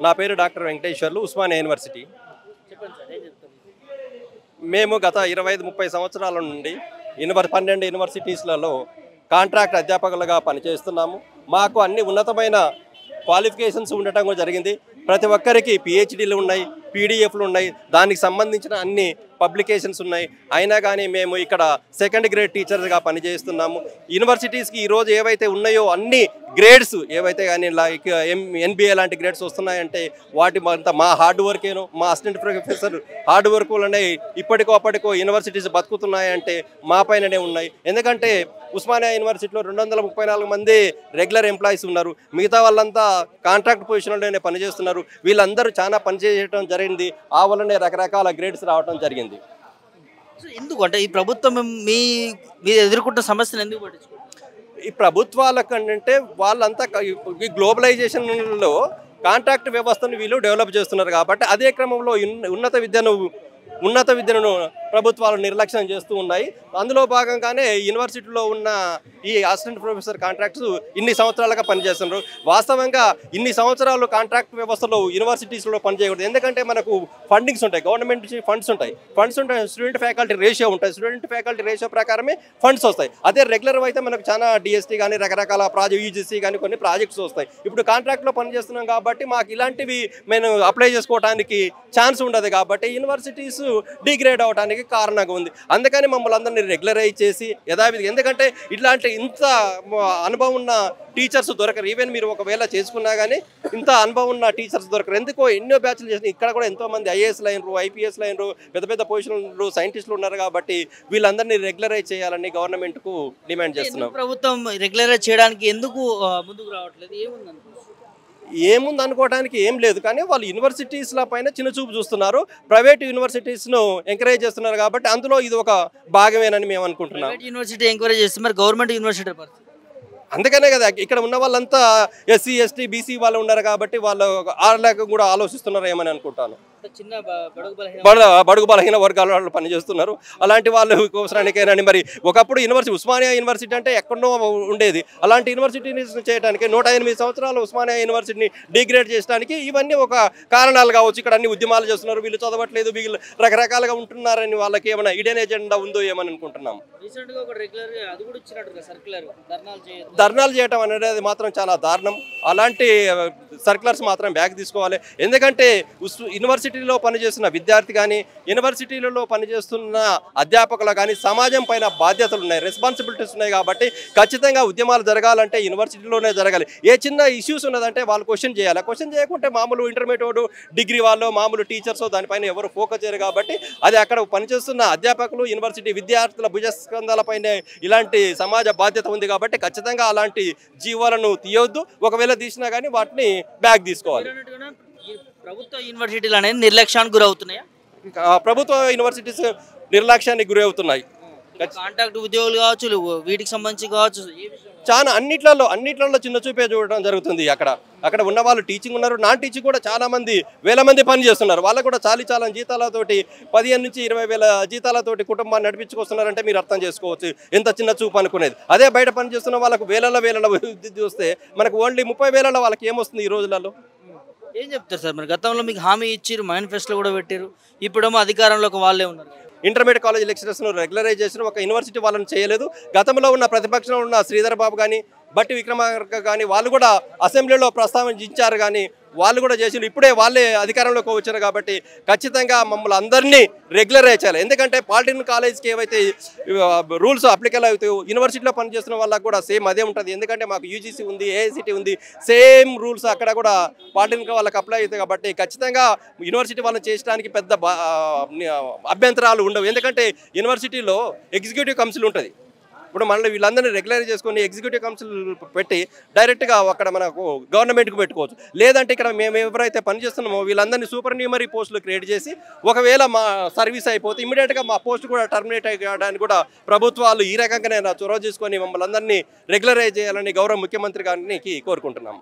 నా పేరు doctor Venkateswarlu, Osmania university. మేము గత 25-30 సంవత్సరాల నుండి 12 యూనివర్సిటీస్లలో కాంట్రాక్ట్ అధ్యాపకులుగా పనిచేస్తున్నాము. మాకు అన్ని ఉన్నతమైన క్వాలిఫికేషన్స్ ఉండటం కూడా జరిగింది. ప్రతి ఒక్కరికి పిహెచ్డీలు ఉన్నాయి, పీడిఎఫ్లు ఉన్నాయి, దానికి సంబంధించిన అన్ని పబ్లికేషన్స్ ఉన్నాయి. అయినా కానీ మేము ఇక్కడ సెకండ్ గ్రేడ్ టీచర్స్గా పనిచేస్తున్నాము. యూనివర్సిటీస్కి ఈరోజు ఏవైతే ఉన్నాయో అన్ని గ్రేడ్స్ ఏవైతే కానీ లైక్ ఎన్బిఏ లాంటి గ్రేడ్స్ వస్తున్నాయంటే వాటి అంతా మా హార్డ్ వర్కేనో, మా అసిస్టెంట్ ప్రొఫెసర్ హార్డ్ వర్క్ వల్లనే ఇప్పటికో అప్పటికో యూనివర్సిటీస్ బతుకుతున్నాయంటే మా పైననే ఉన్నాయి. ఎందుకంటే ఉస్మానియా యూనివర్సిటీలో 234 మంది రెగ్యులర్ ఎంప్లాయీస్ ఉన్నారు. మిగతా వాళ్ళంతా కాంట్రాక్ట్ పొజిషన్లోనే పనిచేస్తున్నారు. వీళ్ళందరూ చాలా పనిచేయడం జరిగింది. ఆ వల్లనే రకరకాల గ్రేడ్స్ రావడం జరిగింది. ఎందుకు అంటే ఈ ప్రభుత్వం మీరు ఎదుర్కొంటున్న సమస్యలు ఎందుకు పట్టించుకోవాలి? ఈ ప్రభుత్వాల కంటే వాళ్ళంతా ఈ గ్లోబలైజేషన్లో కాంట్రాక్ట్ వ్యవస్థను వీళ్ళు డెవలప్ చేస్తున్నారు కాబట్టి అదే క్రమంలో ఉన్నత విద్యను ప్రభుత్వాలు నిర్లక్ష్యం చేస్తూ ఉన్నాయి. అందులో భాగంగానే యూనివర్సిటీలో ఉన్న ఈ అసిస్టెంట్ ప్రొఫెసర్ కాంట్రాక్ట్స్ ఇన్ని సంవత్సరాలుగా పనిచేస్తున్నారు. వాస్తవంగా ఇన్ని సంవత్సరాలు కాంట్రాక్ట్ వ్యవస్థలో యూనివర్సిటీస్లో పనిచేయకూడదు. ఎందుకంటే మనకు ఫండింగ్స్ ఉంటాయి, గవర్నమెంట్ నుంచి ఫండ్స్ ఉంటాయి, స్టూడెంట్ ఫ్యాకల్టీ రేషియో ఉంటాయి. స్టూడెంట్ ఫ్యాకల్టీ రేషియో ప్రకారమే ఫండ్స్ వస్తాయి. అదే రెగ్యులర్ అయితే మనకు చాలా డిఎస్టీ కానీ రకరకాల యూజీసీ కానీ కొన్ని ప్రాజెక్ట్స్ వస్తాయి. ఇప్పుడు కాంట్రాక్ట్లో పనిచేస్తున్నాం కాబట్టి మాకు ఇలాంటివి మేము అప్లై చేసుకోవడానికి ఛాన్స్ ఉండదు కాబట్టి యూనివర్సిటీస్ డిగ్రేడ్ అవడానికి కారణంగా ఉంది. అందుకని మమ్మల్ని అందరినీ రెగ్యులరైజ్ చేసి యథావిధి, ఎందుకంటే ఇట్లాంటి ఇంత అనుభవం ఉన్న టీచర్స్ దొరకరు. ఈవెన్ మీరు ఒకవేళ చేసుకున్నా కానీ ఇంత అనుభవం ఉన్న టీచర్స్ దొరకరు. ఎందుకో ఎన్నో బ్యాచ్లు చేసిన ఇక్కడ కూడా ఎంతోమంది ఐఏఎస్లు అయినరు, ఐపీఎస్లు అయినరు, పెద్ద పెద్ద పొజిషన్లు సైంటిస్టులు ఉన్నారు కాబట్టి వీళ్ళందరినీ రెగ్యులరైజ్ చేయాలని గవర్నమెంట్కు డిమాండ్ చేస్తున్నాం. ప్రభుత్వం రెగ్యులరైజ్ చేయడానికి ఎందుకు ముందుకు రావట్లేదు? ఏముంది అనుకోవడానికి ఏం లేదు, కానీ వాళ్ళు యూనివర్సిటీస్ల పైన చిన్న చూపు చూస్తున్నారు. ప్రైవేట్ యూనివర్సిటీస్ను ఎంకరేజ్ చేస్తున్నారు కాబట్టి అందులో ఇది ఒక భాగమేనని మేము అనుకుంటున్నాం. యూనివర్సిటీ ఎంకరేజ్ చేస్తున్నారు, గవర్నమెంట్ యూనివర్సిటీ అందుకనే కదా ఇక్కడ ఉన్న వాళ్ళంతా ఎస్సీ ఎస్టీ బీసీ వాళ్ళు ఉన్నారు కాబట్టి వాళ్ళు వాళ్ళకు కూడా ఆలోచిస్తున్నారు ఏమని అనుకుంటాను. బడుగు బలహీన వర్గాల వాళ్ళు పనిచేస్తున్నారు. అలాంటి వాళ్ళు కోసరానికేనని మరి ఒకప్పుడు ఉస్మానియా యూనివర్సిటీ అంటే ఎక్కడో ఉండేది. అలాంటి యూనివర్సిటీని చేయడానికి 108 సంవత్సరాలు ఉస్మానియా యూనివర్సిటీని డిగ్రేడ్ చేయడానికి ఇవన్నీ ఒక కారణాలు కావచ్చు. ఇక్కడ అన్ని ఉద్యమాలు చేస్తున్నారు, వీళ్ళు చదవట్లేదు, వీళ్ళు రకరకాలుగా ఉంటున్నారని వాళ్ళకి ఏమైనా ఇడెన్ ఎజెండా ఉందో ఏమని అనుకుంటున్నాం. ధర్నాలు చేయటం అనేది మాత్రం చాలా దారుణం. అలాంటి సర్క్యులర్స్ మాత్రం బ్యాక్ తీసుకోవాలి. ఎందుకంటే యూనివర్సిటీలో పనిచేస్తున్న విద్యార్థి కానీ యూనివర్సిటీలలో పనిచేస్తున్న అధ్యాపకులు కానీ సమాజం పైన బాధ్యతలు ఉన్నాయి, రెస్పాన్సిబిలిటీస్ ఉన్నాయి. కాబట్టి ఖచ్చితంగా ఉద్యమాలు జరగాలంటే యూనివర్సిటీలోనే జరగాలి. ఏ చిన్న ఇష్యూస్ ఉన్నదంటే వాళ్ళు క్వశ్చన్ చేయాలి. క్వశ్చన్ చేయకుంటే మామూలు ఇంటర్మీడియట్ డిగ్రీ వాళ్ళు మామూలు టీచర్స్ దానిపైన ఎవరు ఫోకస్ చేయరు. కాబట్టి అది అక్కడ పనిచేస్తున్న అధ్యాపకులు యూనివర్సిటీ విద్యార్థుల భుజస్కంధాలపైన ఇలాంటి సమాజ బాధ్యత ఉంది. కాబట్టి ఖచ్చితంగా అలాంటి జీవాలను తీయొద్దు. ఒకవేళ తీసినా కానీ వాటిని బ్యాక్ తీసుకోవాలి. ప్రభుత్వ యూనివర్సిటీలు అనేది నిర్లక్ష్యానికి గురవుతున్నాయా? ప్రభుత్వ యూనివర్సిటీస్ నిర్లక్ష్యానికి గురవుతున్నాయి. కాంట్రాక్ట్ ఉద్యోగులు కావచ్చు, వీటికి సంబంధించి కావచ్చు, చాలా అన్నిట్లలో చిన్న చూపే చూడటం జరుగుతుంది. అక్కడ ఉన్న వాళ్ళు టీచింగ్ ఉన్నారు, నాన్ టీచింగ్ కూడా చాలా మంది వేల మంది పని చేస్తున్నారు. వాళ్ళకు కూడా చాలా జీతాలతోటి 15 నుంచి 20 వేల జీతాలతోటి కుటుంబాన్ని నడిపించుకొస్తున్నారంటే మీరు అర్థం చేసుకోవచ్చు ఎంత చిన్న చూపు అనుకునేది. అదే బయట పని చేస్తున్న వాళ్ళకు వేల చూస్తే మనకు ఓన్లీ 30,000 వాళ్ళకి ఏమొస్తుంది ఈ రోజులలో? ఏం చెప్తారు సార్? మరి గతంలో మీకు హామీ ఇచ్చారు, మేనిఫెస్టో కూడా పెట్టారు, ఇప్పుడేమో అధికారంలోకి వాళ్ళే ఉన్నారు. ఇంటర్మీడియట్ కాలేజ్ లెక్చరర్స్ను రెగ్యులరైజ్ చేసిన ఒక యూనివర్సిటీ వాళ్ళని చేయలేదు. గతంలో ఉన్న ప్రతిపక్షంలో ఉన్న శ్రీధర్ బాబు కానీ బట్టి విక్రమార్క కానీ వాళ్ళు కూడా అసెంబ్లీలో ప్రస్తావించారు, కానీ వాళ్ళు కూడా చేసిన ఇప్పుడే వాళ్ళే అధికారంలోకి వచ్చారు. కాబట్టి ఖచ్చితంగా మమ్మల్ని అందరినీ రెగ్యులరైజ్ చేయాలి. ఎందుకంటే పాలిటెక్నిక్ కాలేజ్కి ఏవైతే రూల్స్ అప్లికల్ అవుతాయో యూనివర్సిటీలో పనిచేస్తున్న వాళ్ళకి కూడా సేమ్ అదే ఉంటుంది. ఎందుకంటే మాకు యూజీసీ ఉంది, ఏఐసిటీ ఉంది, సేమ్ రూల్స్ అక్కడ కూడా పాలిటెక్నిక్ వాళ్ళకి అప్లై అవుతాయి. కాబట్టి ఖచ్చితంగా యూనివర్సిటీ వాళ్ళని చేయడానికి పెద్ద అభ్యంతరాలు ఉండవు. ఎందుకంటే యూనివర్సిటీలో ఎగ్జిక్యూటివ్ కౌన్సిల్ ఉంటుంది. ఇప్పుడు మళ్ళీ వీళ్ళందరినీ రెగ్యులరైజ్ చేసుకొని ఎగ్జిక్యూటివ్ కౌన్సిల్ పెట్టి డైరెక్ట్గా అక్కడ మనకు గవర్నమెంట్కి పెట్టుకోవచ్చు. లేదంటే ఇక్కడ మేము ఎవరైతే పనిచేస్తున్నామో వీళ్ళందరినీ సూపర్ న్యూమరీ పోస్టులు క్రియేట్ చేసి ఒకవేళ మా సర్వీస్ అయిపోతే ఇమీడియట్గా మా పోస్ట్ కూడా టర్మినేట్ అయ్యడానికి కూడా ప్రభుత్వాలు ఈ రకంగానే చొరవ చేసుకొని మమ్మల్ని అందరినీ రెగ్యులరైజ్ చేయాలని గౌరవ ముఖ్యమంత్రి గారికి కోరుకుంటున్నాము.